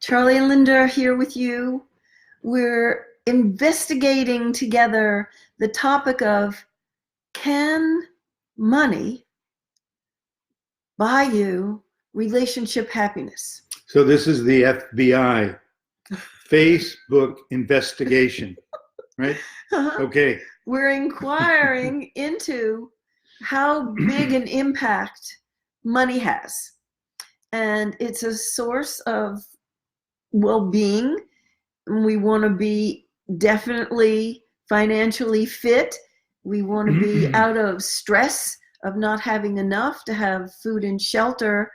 Charlie and Linda are here with you. We're investigating together the topic of, can money buy you relationship happiness? So this is the FBI Facebook investigation, right? Okay. We're inquiring into how big an impact money has. And it's a source of well-being. We want to be definitely financially fit. We want to be out of stress of not having enough to have food and shelter.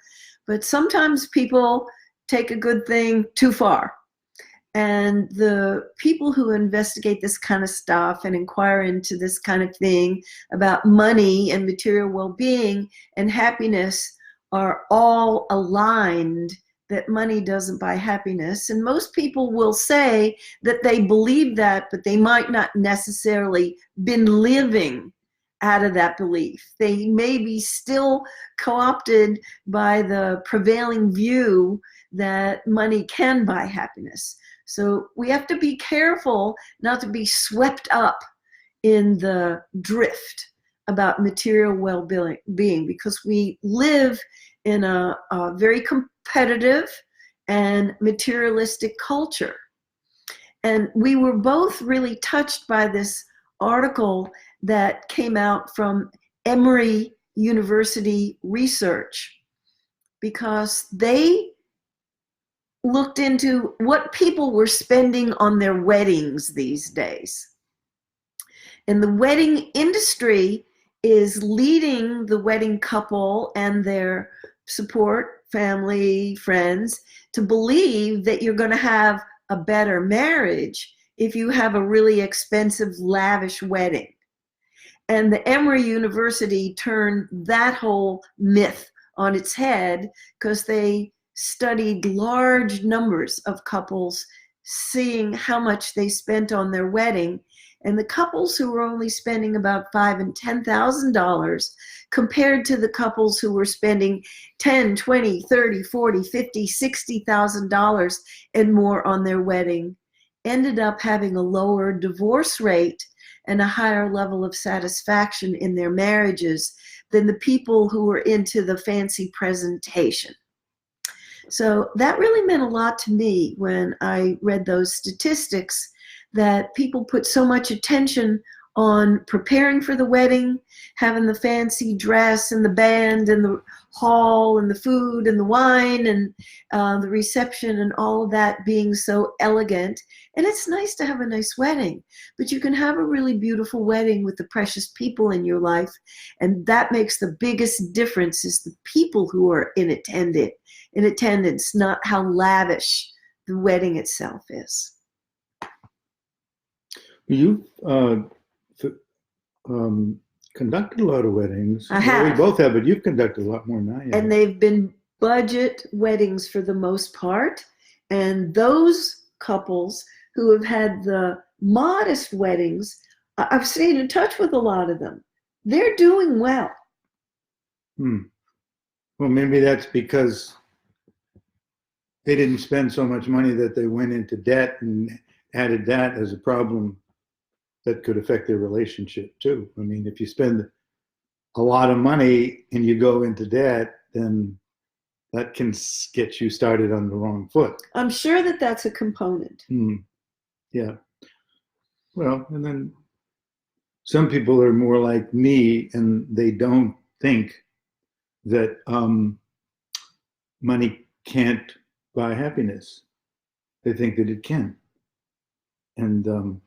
But sometimes people take a good thing too far. And the people who investigate this kind of stuff and inquire into this kind of thing about money and material well-being and happiness are all aligned that money doesn't buy happiness. And most people will say that they believe that, but they might not necessarily been living out of that belief. They may be still co-opted by the prevailing view that money can buy happiness. So we have to be careful not to be swept up in the drift about material well-being, because we live in a very competitive and materialistic culture. And we were both really touched by this article that came out from Emory University research, because they looked into what people were spending on their weddings these days. And the wedding industry is leading the wedding couple and their support, family, friends, to believe that you're going to have a better marriage if you have a really expensive, lavish wedding. And the Emory University turned that whole myth on its head, because they studied large numbers of couples, seeing how much they spent on their wedding. And the couples who were only spending about $5,000 and $10,000 compared to the couples who were spending $10,000, $20,000, $30,000, $40,000, $50,000, $60,000 and more on their wedding, ended up having a lower divorce rate and a higher level of satisfaction in their marriages than the people who were into the fancy presentation. So that really meant a lot to me when I read those statistics, that people put so much attention on preparing for the wedding, having the fancy dress and the band and the hall and the food and the wine and the reception and all of that being so elegant. And it's nice to have a nice wedding, but you can have a really beautiful wedding with the precious people in your life. And that makes the biggest difference, is the people who are in attendance, not how lavish the wedding itself is. You've conducted a lot of weddings. I have. Well, we both have, but you've conducted a lot more than I have. And they've been budget weddings for the most part. And those couples who have had the modest weddings, I've stayed in touch with a lot of them. They're doing well. Well, maybe that's because they didn't spend so much money that they went into debt and added that as a problem that could affect their relationship too. I mean, if you spend a lot of money and you go into debt, then that can get you started on the wrong foot. I'm sure that that's a component. Yeah. Well, and then some people are more like me, and they don't think that money can't buy happiness. They think that it can. And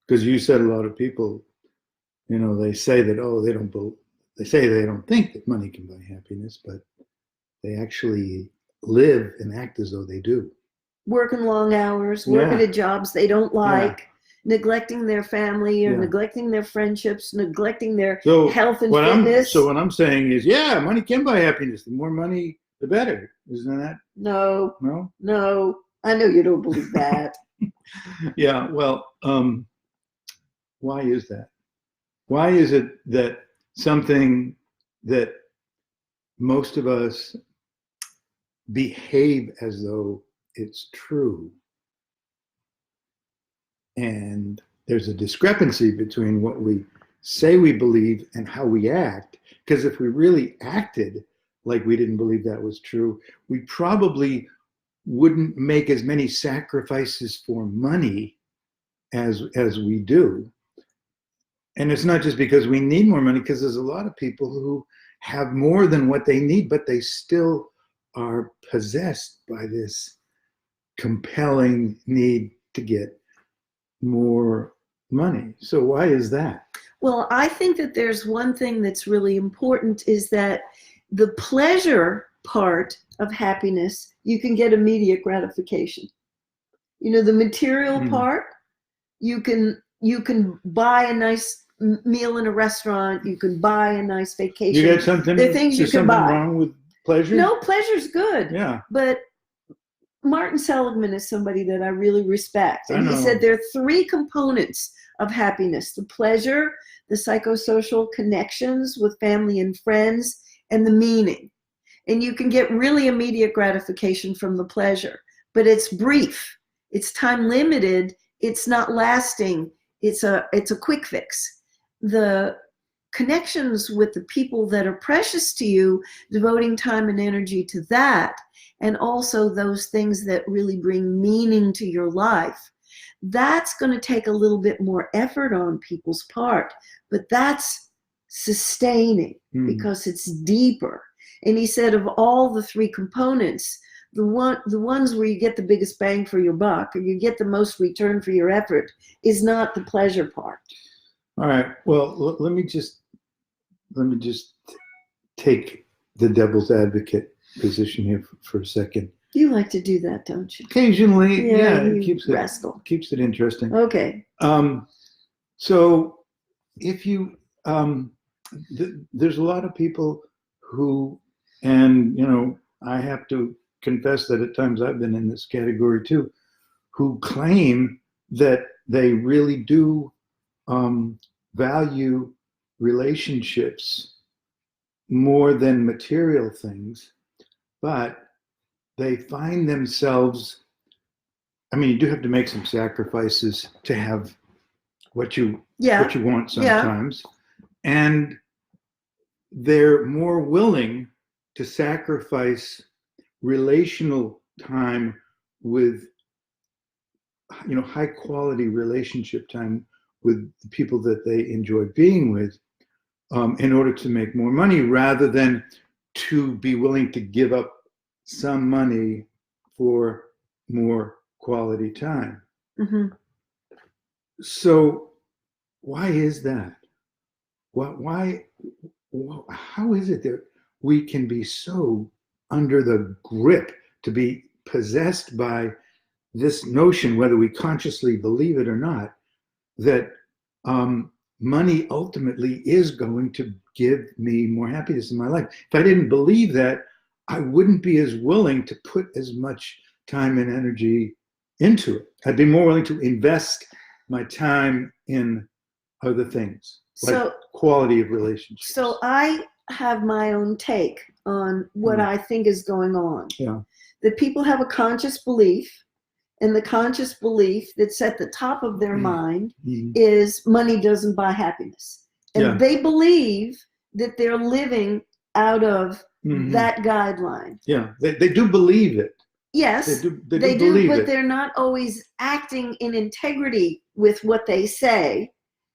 because you said a lot of people, they say that, they say they don't think that money can buy happiness, but they actually live and act as though they do. Working long hours, working at jobs they don't like, neglecting their family or neglecting their friendships, neglecting their health and fitness. So what I'm saying is, money can buy happiness. The more money, the better. Isn't that? No. No? No. I know you don't believe that. Yeah, well, why is that? Why is it that something that most of us behave as though it's true. And there's a discrepancy between what we say we believe and how we act. Because if we really acted like we didn't believe that was true, we probably wouldn't make as many sacrifices for money as we do. And it's not just because we need more money, because there's a lot of people who have more than what they need, but they still are possessed by this compelling need to get more money. So why is that? Well, I think that there's one thing that's really important, is that the pleasure part of happiness, you can get immediate gratification. You know, the material part, you can buy a nice meal in a restaurant, you can buy a nice vacation. You got something, there are things you can buy. Wrong with pleasure? No, pleasure's good. Yeah. But Martin Seligman is somebody that I really respect. And he said there are three components of happiness: the pleasure, the psychosocial connections with family and friends, and the meaning. And you can get really immediate gratification from the pleasure, but it's brief, it's time limited, it's not lasting, it's a quick fix. The connections with the people that are precious to you, devoting time and energy to that, and also those things that really bring meaning to your life, that's going to take a little bit more effort on people's part, but that's sustaining because it's deeper. And he said of all the three components, the ones where you get the biggest bang for your buck, or you get the most return for your effort, is not the pleasure part. All right. Well, let me just take the devil's advocate position here for a second. You like to do that, don't you? Occasionally, yeah, it keeps it interesting. Okay. So if you there's a lot of people who, and you know, I have to confess that at times I've been in this category too, who claim that they really do value relationships more than material things, but they find themselves, I mean, you do have to make some sacrifices to have what you want sometimes. Yeah. And they're more willing to sacrifice relational time with, you know, high quality relationship time with the people that they enjoy being with, in order to make more money, rather than to be willing to give up some money for more quality time. Mm-hmm. So why is that? How is it that we can be so under the grip, to be possessed by this notion, whether we consciously believe it or not, that money ultimately is going to give me more happiness in my life? If I didn't believe that, I wouldn't be as willing to put as much time and energy into it. I'd be more willing to invest my time in other things, like quality of relationships. So I have my own take on what I think is going on. Yeah. That people have a conscious belief, and the conscious belief that's at the top of their mind is money doesn't buy happiness. And they believe that they're living out of that guideline. Yeah, they do believe it. Yes, they do, but they're not always acting in integrity with what they say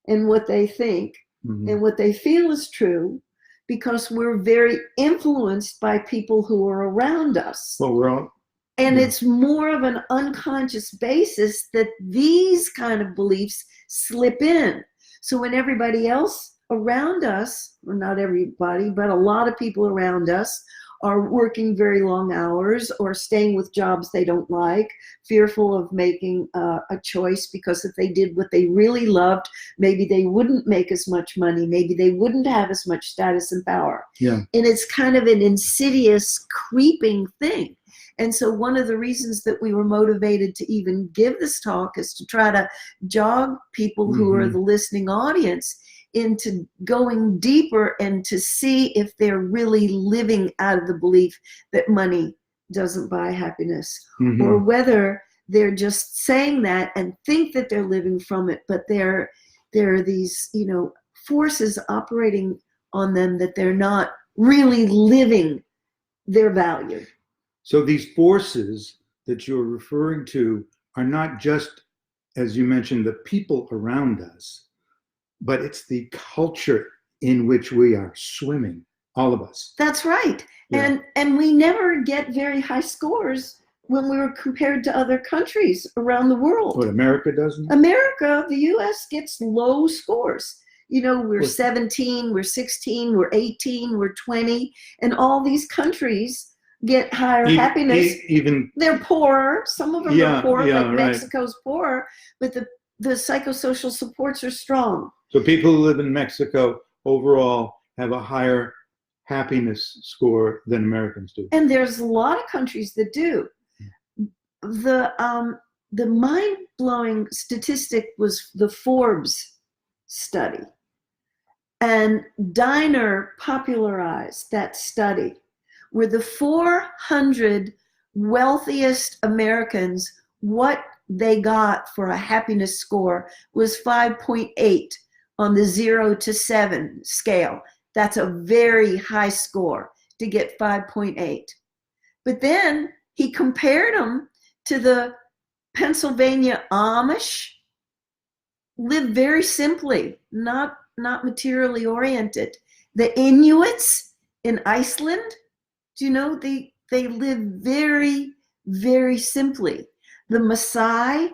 and what they think and what they feel is true, because we're very influenced by people who are around us. Well, we're all... And it's more of an unconscious basis that these kind of beliefs slip in. So when everybody else around us, or not everybody, but a lot of people around us are working very long hours or staying with jobs they don't like, fearful of making a choice, because if they did what they really loved, maybe they wouldn't make as much money, maybe they wouldn't have as much status and power. Yeah. And it's kind of an insidious, creeping thing. And so one of the reasons that we were motivated to even give this talk is to try to jog people who are the listening audience into going deeper and to see if they're really living out of the belief that money doesn't buy happiness, Mhm. or whether they're just saying that and think that they're living from it, but there are these, forces operating on them that they're not really living their value. So these forces that you're referring to are not just, as you mentioned, the people around us, but it's the culture in which we are swimming, all of us. That's right. Yeah. And we never get very high scores when we were compared to other countries around the world. What, America doesn't? America, the US gets low scores. We're Well, 17, we're 16, we're 18, we're 20, and all these countries get higher happiness. Even they're poorer. Some of them Yeah, are poor, yeah, like right. Mexico's poorer, but the psychosocial supports are strong. so people who live in Mexico overall have a higher happiness score than Americans do. And there's a lot of countries that do. The mind-blowing statistic was the Forbes study. And Diner popularized that study, where the 400 wealthiest Americans, what they got for a happiness score was 5.8 on the 0 to 7 scale. That's a very high score to get 5.8. But then he compared them to the Pennsylvania Amish, live very simply, not materially oriented. The Inuits in Iceland, they live very, very simply. The Maasai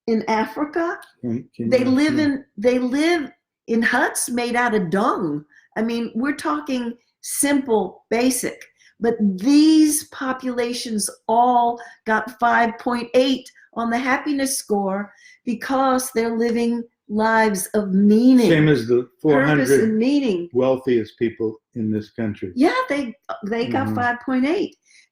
in Africa, they live in huts made out of dung. I mean, we're talking simple, basic. But these populations all got 5.8 on the happiness score because they're living lives of meaning. Same as the purpose 400 and meaning. wealthiest people in this country. Yeah, they got 5.8.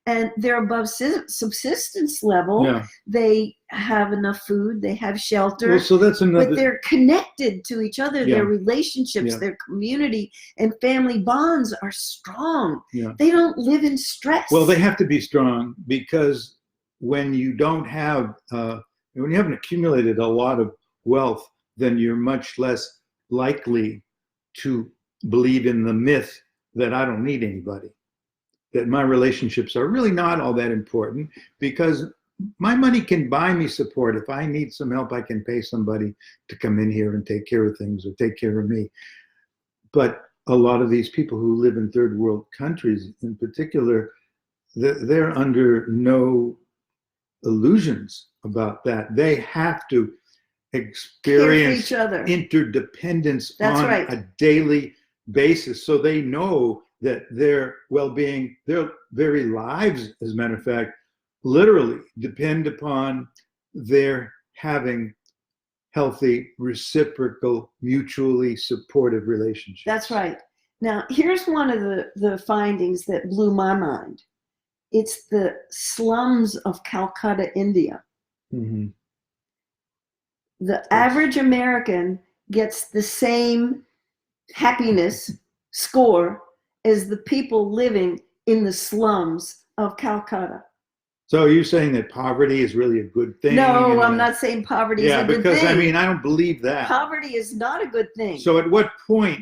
And they're above subsistence level. Yeah. They have enough food. They have shelter. Well, so that's another. But they're connected to each other. Yeah. Their relationships, Yeah. their community, and family bonds are strong. Yeah. They don't live in stress. Well, they have to be strong because when you don't have, when you haven't accumulated a lot of wealth, then you're much less likely to believe in the myth that I don't need anybody, that my relationships are really not all that important because my money can buy me support. If I need some help, I can pay somebody to come in here and take care of things or take care of me. But a lot of these people who live in third world countries in particular, they're under no illusions about that. They have to experience each other. Interdependence That's on right. a daily basis, so they know that their well-being, their very lives, as a matter of fact, literally depend upon their having healthy, reciprocal, mutually supportive relationships. That's right. Now, here's one of the findings that blew my mind. It's the slums of Calcutta, India. Mm-hmm. The average American gets the same happiness score as the people living in the slums of Calcutta. So you're saying that poverty is really a good thing? No, I'm not saying poverty is a good thing. Yeah, because I mean, I don't believe that. Poverty is not a good thing. So at what point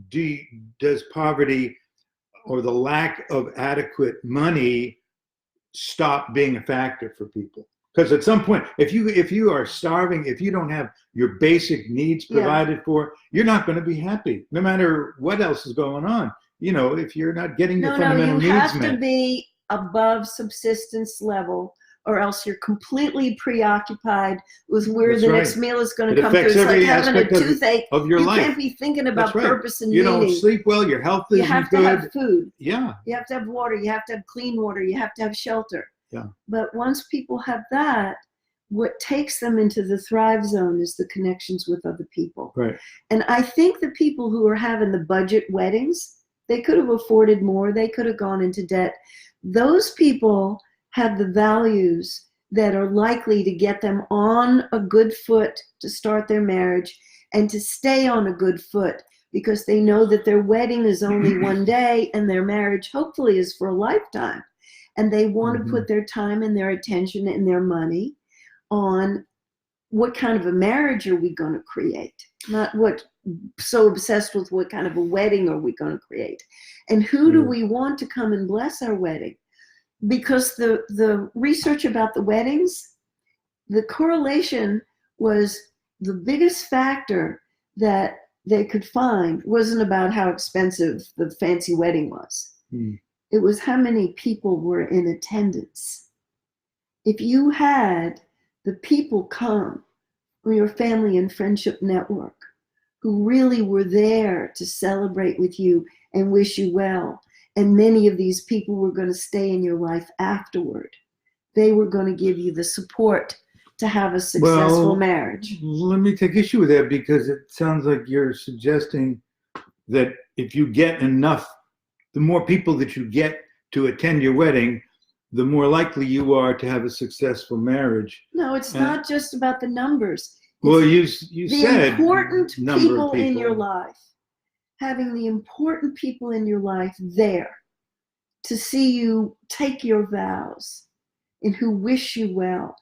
does poverty or the lack of adequate money stop being a factor for people? Because at some point, if you are starving, if you don't have your basic needs provided for, you're not going to be happy, no matter what else is going on. If you're not getting your fundamental needs met. You have to be above subsistence level, or else you're completely preoccupied with where the next meal is going to come through. It's like having a toothache of your life. You can't be thinking about purpose and you meaning. You don't sleep well. Your health isn't good. You have to have food. Yeah. You have to have water. You have to have clean water. You have to have shelter. Yeah. But once people have that, what takes them into the thrive zone is the connections with other people. Right. And I think the people who are having the budget weddings, they could have afforded more. They could have gone into debt. Those people have the values that are likely to get them on a good foot to start their marriage and to stay on a good foot, because they know that their wedding is only one day and their marriage hopefully is for a lifetime. and they want to put their time and their attention and their money on what kind of a marriage are we going to create, not what so obsessed with what kind of a wedding are we going to create, and who do we want to come and bless our wedding. Because the research about the weddings, the correlation was the biggest factor that they could find wasn't about how expensive the fancy wedding was. It was how many people were in attendance. If you had the people come from your family and friendship network who really were there to celebrate with you and wish you well, and many of these people were going to stay in your life afterward, they were going to give you the support to have a successful marriage. Let me take issue with that, because it sounds like you're suggesting that if you get enough, the more people that you get to attend your wedding, the more likely you are to have a successful marriage. No, it's not just about the numbers. Well, you the said important people in your life, having the important people in your life there to see you take your vows and who wish you well.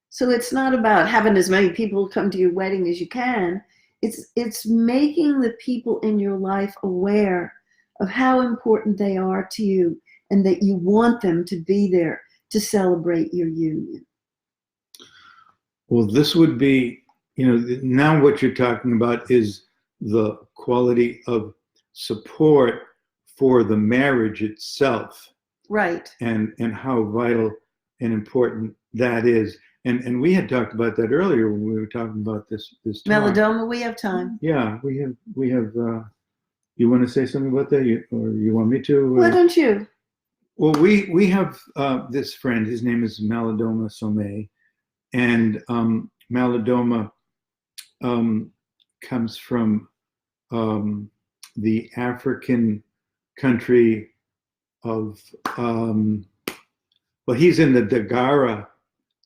So it's not about having as many people come to your wedding as you can. It's making the people in your life aware of how important they are to you and that you want them to be there to celebrate your union. Well, this would be, now what you're talking about is the quality of support for the marriage itself. Right. And how vital and important that is. And we had talked about that earlier when we were talking about this talk. Melodoma, we have time. Yeah, we have. You want to say something about that, or you want me to? Why don't you? Well, we have this friend. His name is Melodoma Somé, and Melodoma comes from the African country of. Well, he's in the Dagara.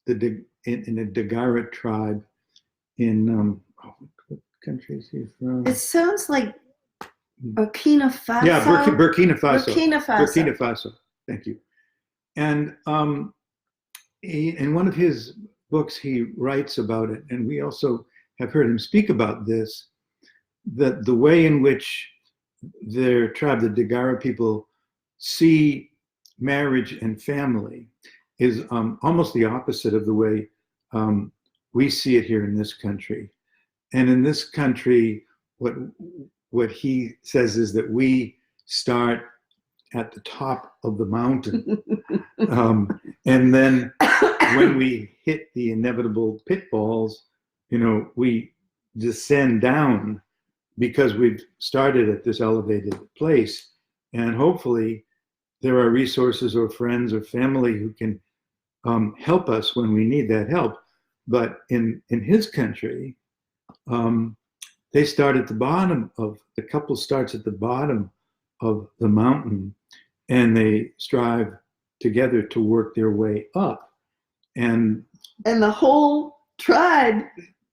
In the Dagara tribe in what country is he from? It sounds like Burkina Faso. Yeah, Burkina Faso. Burkina Faso. Burkina Faso. Thank you. And in one of his books, he writes about it, and we also have heard him speak about this, that the way in which their tribe, the Dagara people, see marriage and family is almost the opposite of the way we see it here in this country. And in this country, what he says is that we start at the top of the mountain. And then when we hit the inevitable pitfalls, we descend down because we've started at this elevated place. And hopefully there are resources or friends or family who can help us when we need that help. But in his country, they start at the bottom the couple starts at the bottom of the mountain, and they strive together to work their way up. And the whole tribe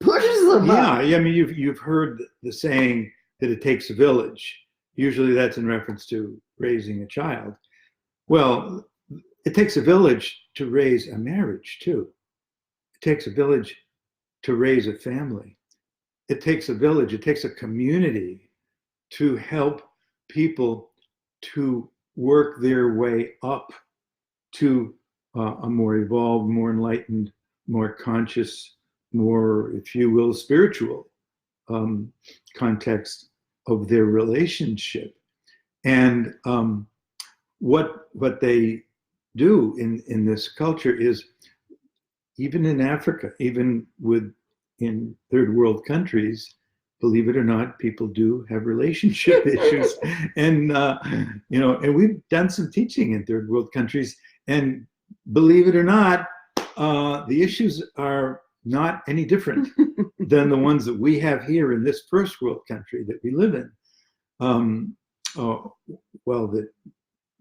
pushes them up. Yeah, I mean, you've heard the saying that it takes a village. Usually that's in reference to raising a child. Well, it takes a village to raise a marriage too. It takes a village to raise a family. It takes a village, it takes a community to help people to work their way up to a more evolved, more enlightened, more conscious, more, if you will, spiritual context of their relationship. And what they do in this culture is, even in Africa, even in third world countries, believe it or not, people do have relationship issues. And and we've done some teaching in third world countries, and believe it or not, the issues are not any different than the ones that we have here in this first world country that we live in. Well, that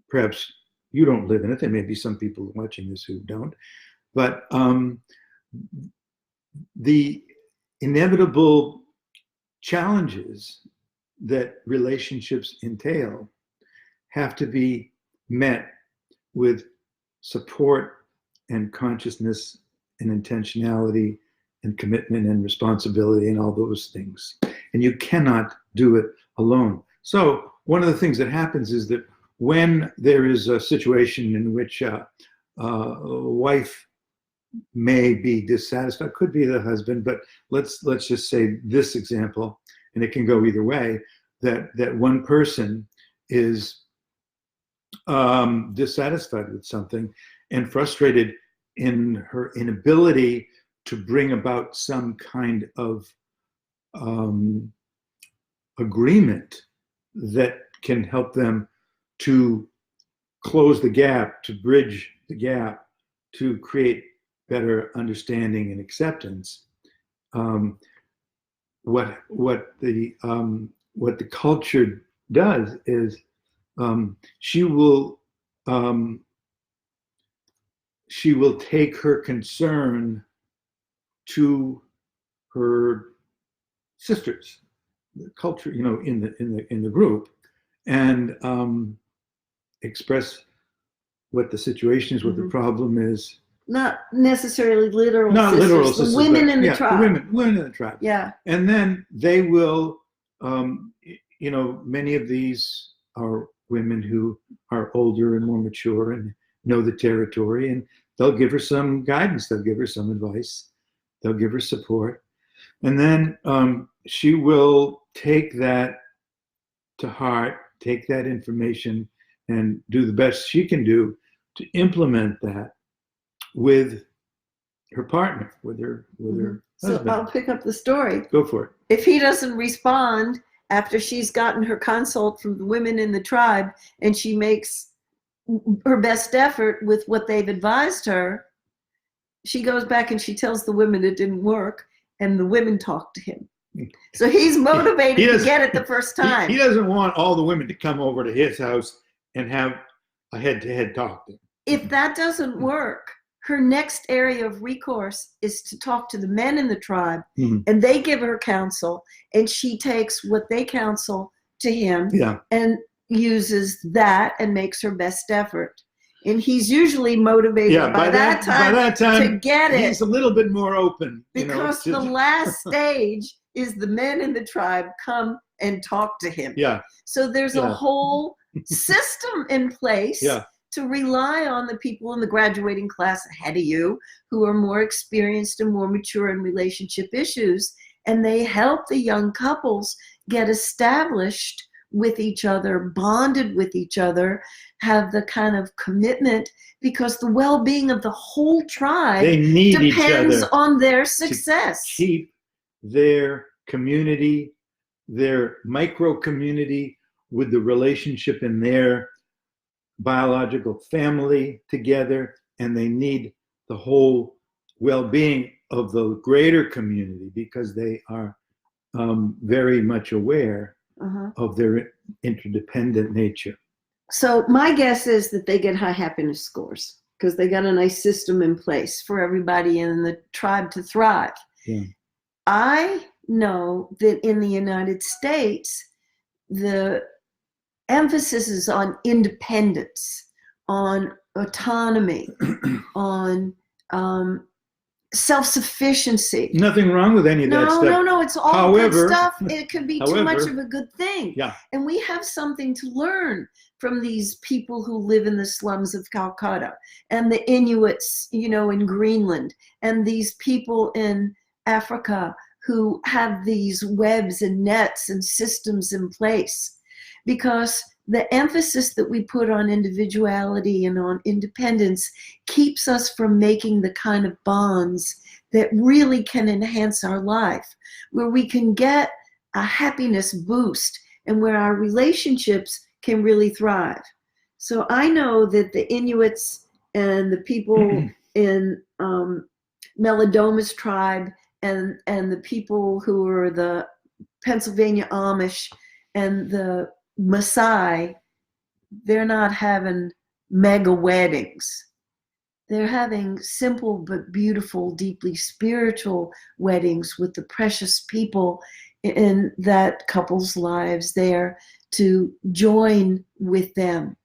perhaps you don't live in it. There may be some people watching this who don't. But the inevitable challenges that relationships entail have to be met with support and consciousness and intentionality and commitment and responsibility and all those things. And you cannot do it alone. So one of the things that happens is that when there is a situation in which a wife may be dissatisfied, could be the husband, but let's just say this example, and it can go either way, that one person is dissatisfied with something and frustrated in her inability to bring about some kind of agreement that can help them to close the gap, to bridge the gap, to create better understanding and acceptance. What the culture does is she will take her concern to her sisters, the culture, in the group, and express what the situation is, what the problem is. Not necessarily literal Not sisters, literal the sisters, women but, in the tribe. The women in the tribe. Yeah. And then they will, many of these are women who are older and more mature and know the territory, and they'll give her some guidance, they'll give her some advice, they'll give her support. And then she will take that to heart, take that information, and do the best she can do to implement that with her partner, with her husband. So I'll pick up the story. Go for it. If he doesn't respond after she's gotten her consult from the women in the tribe and she makes her best effort with what they've advised her, she goes back and she tells the women it didn't work, and the women talk to him. So he's motivated to get it the first time. He doesn't want all the women to come over to his house and have a head-to-head talk. If that doesn't work, her next area of recourse is to talk to the men in the tribe, and they give her counsel, and she takes what they counsel to him and uses that and makes her best effort. And he's usually motivated by that time to get it. He's a little bit more open. Because the last stage is the men in the tribe come and talk to him. Yeah. So there's a whole system in place to rely on the people in the graduating class ahead of you who are more experienced and more mature in relationship issues. And they help the young couples get established with each other, bonded with each other, have the kind of commitment, because the well-being of the whole tribe depends on their success. To keep their community, their micro community, with the relationship in their biological family together, and they need the whole well-being of the greater community because they are very much aware of their interdependent nature. So my guess is that they get high happiness scores because they got a nice system in place for everybody in the tribe to thrive. Yeah. I know that in the United States, the emphasis is on independence, on autonomy, on self-sufficiency. Nothing wrong with any of that stuff. No, it's all good stuff. It could be too much of a good thing. Yeah. And we have something to learn from these people who live in the slums of Calcutta, and the Inuits, in Greenland, and these people in Africa who have these webs and nets and systems in place. Because the emphasis that we put on individuality and on independence keeps us from making the kind of bonds that really can enhance our life, where we can get a happiness boost and where our relationships can really thrive. So I know that the Inuits and the people in Melidoma's tribe and the people who are the Pennsylvania Amish and the Maasai, they're not having mega weddings. They're having simple but beautiful, deeply spiritual weddings with the precious people in that couple's lives there to join with them.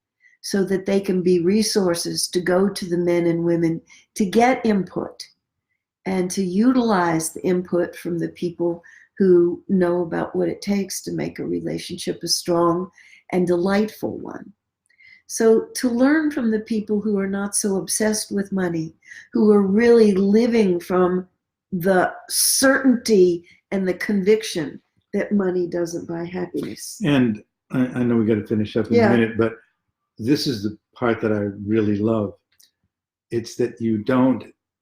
so that they can be resources to go to the men and women to get input and to utilize the input from the people who know about what it takes to make a relationship a strong and delightful one. So to learn from the people who are not so obsessed with money, who are really living from the certainty and the conviction that money doesn't buy happiness. And I know we got to finish up in a minute, but this is the part that I really love. It's that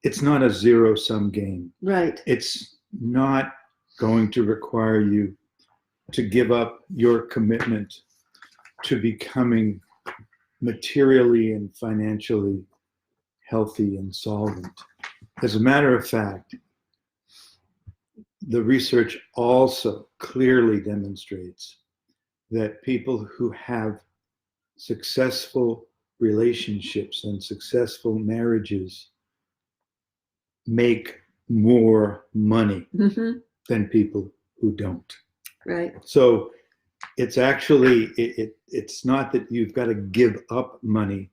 it's not a zero-sum game. Right. It's not going to require you to give up your commitment to becoming materially and financially healthy and solvent. As a matter of fact, the research also clearly demonstrates that people who have successful relationships and successful marriages make more money than people who don't. Right. So it's actually, it's not that you've got to give up money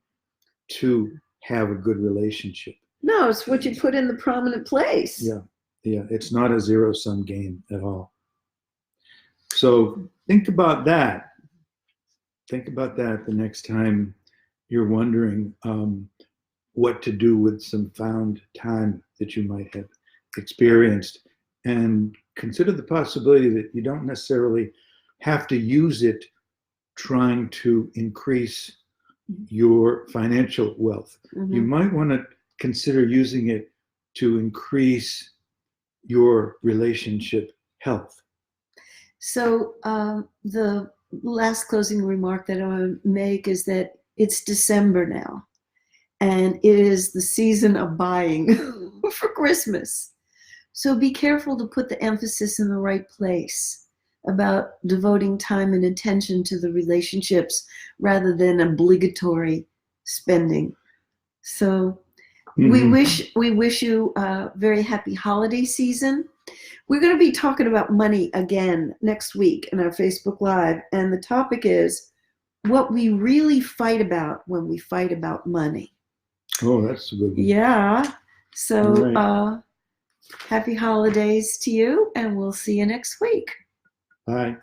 to have a good relationship. No, it's what you put in the prominent place. Yeah. It's not a zero-sum game at all. So think about that. Think about that the next time you're wondering what to do with some found time that you might have experienced. And consider the possibility that you don't necessarily have to use it trying to increase your financial wealth. You might want to consider using it to increase your relationship health. So the last closing remark that I want to make is that it's December now, and it is the season of buying for Christmas. So be careful to put the emphasis in the right place about devoting time and attention to the relationships rather than obligatory spending. So we wish you a very happy holiday season. We're going to be talking about money again next week in our Facebook Live, and the topic is what we really fight about when we fight about money. Oh, that's a good one. Yeah. So right. Happy holidays to you, and we'll see you next week. Bye.